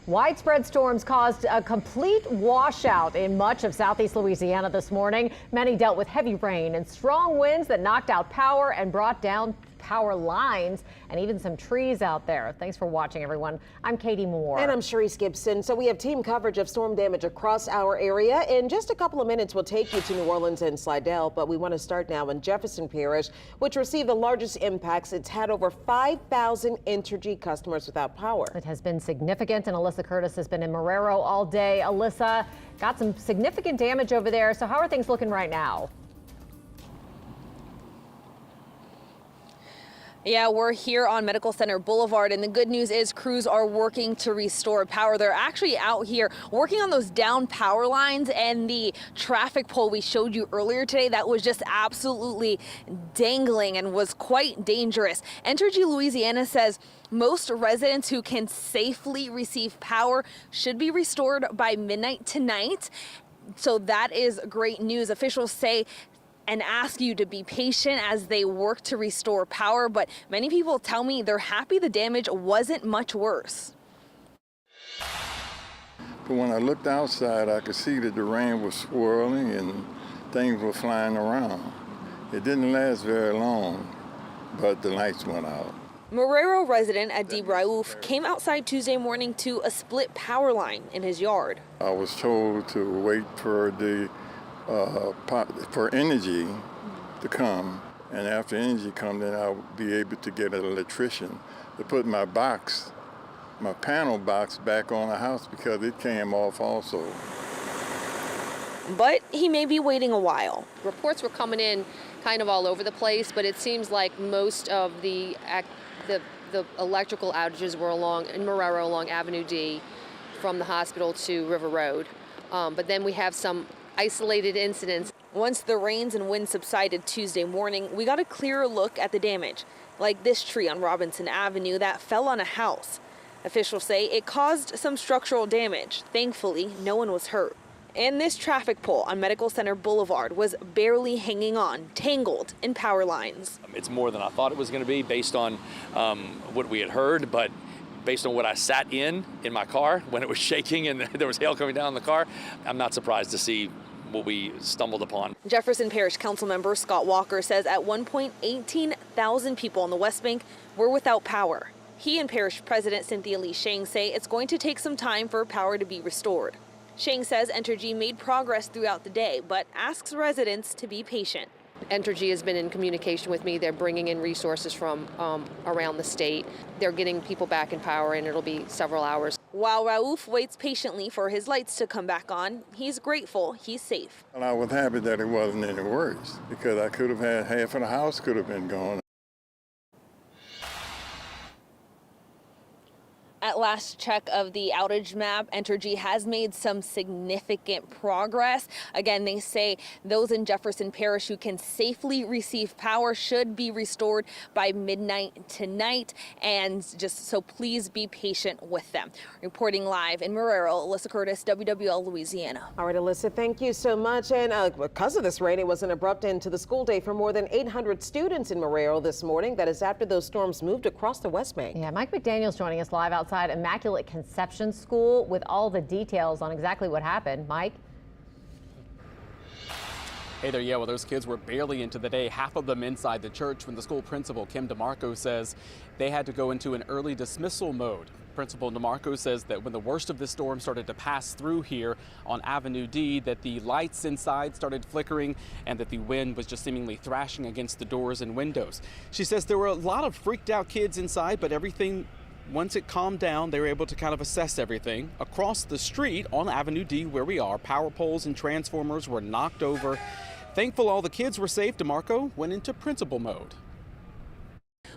Widespread storms caused a complete washout in much of southeast Louisiana this morning. Many dealt with heavy rain and strong winds that knocked out power and brought down power lines and even some trees out there. Thanks for watching, everyone. I'm Katie Moore. And I'm Sharice Gibson. So we have team coverage of storm damage across our area. In just a couple of minutes, we'll take you to New Orleans and Slidell, but we want to start now in Jefferson Parish, which received the largest impacts. It's had over 5,000 Entergy customers without power. It has been significant, and Alyssa Curtis has been in Marrero all day. Alyssa, got some significant damage over there. So how are things looking right now? Yeah, we're here on Medical Center Boulevard, and the good news is crews are working to restore power. They're actually out here working on those down power lines, and the traffic pole we showed you earlier today that was just absolutely dangling and was quite dangerous. Entergy Louisiana says most residents who can safely receive power should be restored by midnight tonight. So that is great news. Officials say and ask you to be patient as they work to restore power, but many people tell me they're happy the damage wasn't much worse. But when I looked outside, I could see that the rain was swirling and things were flying around. It didn't last very long, but the lights went out. Marrero resident Adib Raouf came outside Tuesday morning to a split power line in his yard. I was told to wait for energy to come, and after energy come, then I'll be able to get an electrician to put my panel box back on the house because it came off also. But he may be waiting a while. Reports were coming in kind of all over the place, but it seems like most of the electrical outages were in Marrero along Avenue D from the hospital to River Road. But then we have some isolated incidents. Once the rains and wind subsided Tuesday morning, we got a clearer look at the damage, like this tree on Robinson Avenue that fell on a house. Officials say it caused some structural damage. Thankfully, no one was hurt. And this traffic pole on Medical Center Boulevard was barely hanging on, tangled in power lines. It's more than I thought it was going to be based on what we had heard, but based on what I sat in my car when it was shaking and there was hail coming down the car, I'm not surprised to see what we stumbled upon. Jefferson Parish Council member Scott Walker says at one point 18,000 people on the West Bank were without power. He and Parish President Cynthia Lee Shang say it's going to take some time for power to be restored. Shang says Entergy made progress throughout the day, but asks residents to be patient. Entergy has been in communication with me. They're bringing in resources from around the state. They're getting people back in power, and it'll be several hours. While Raouf waits patiently for his lights to come back on, he's grateful he's safe. And I was happy that it wasn't any worse because I could have had half of the house could have been gone. At last check of the outage map, Entergy has made some significant progress. Again, they say those in Jefferson Parish who can safely receive power should be restored by midnight tonight. And just so please be patient with them. Reporting live in Marrero, Alyssa Curtis, WWL Louisiana. All right, Alyssa, thank you so much. And because of this rain, it was an abrupt end to the school day for more than 800 students in Marrero this morning. That is after those storms moved across the West Bank. Yeah, Mike McDaniel's joining us live outside Immaculate Conception School with all the details on exactly what happened. Mike? Hey there, yeah, well, those kids were barely into the day, half of them inside the church when the school principal, Kim DeMarco, says they had to go into an early dismissal mode. Principal DeMarco says that when the worst of the storm started to pass through here on Avenue D, that the lights inside started flickering and that the wind was just seemingly thrashing against the doors and windows. She says there were a lot of freaked out kids inside, but once it calmed down, they were able to kind of assess everything. Across the street on Avenue D where we are, power poles and transformers were knocked over. Thankful all the kids were safe, DeMarco went into principal mode.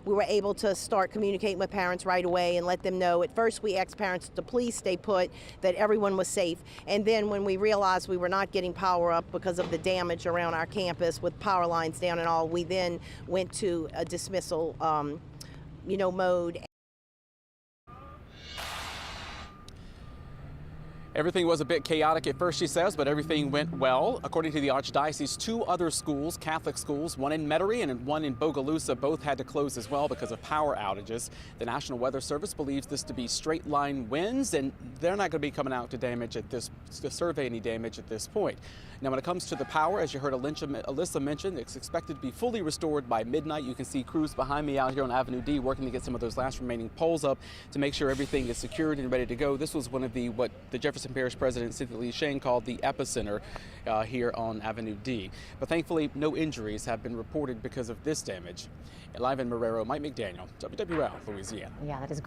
We were able to start communicating with parents right away and let them know. At first, we asked parents to please stay put, that everyone was safe. And then when we realized we were not getting power up because of the damage around our campus with power lines down and all, we then went to a dismissal, mode. Everything was a bit chaotic at first, she says, but everything went well. According to the Archdiocese, 2 other schools, Catholic schools, one in Metairie and one in Bogalusa, both had to close as well because of power outages. The National Weather Service believes this to be straight line winds, and they're not going to be coming out to survey any damage at this point. Now, when it comes to the power, as you heard Alyssa mention, it's expected to be fully restored by midnight. You can see crews behind me out here on Avenue D working to get some of those last remaining poles up to make sure everything is secured and ready to go. This was one of what the Jefferson Parish President Cynthia Lee Shane called the epicenter here on Avenue D. But thankfully, no injuries have been reported because of this damage. Live in Marrero, Mike McDaniel, WWL, Louisiana. Yeah, that is great.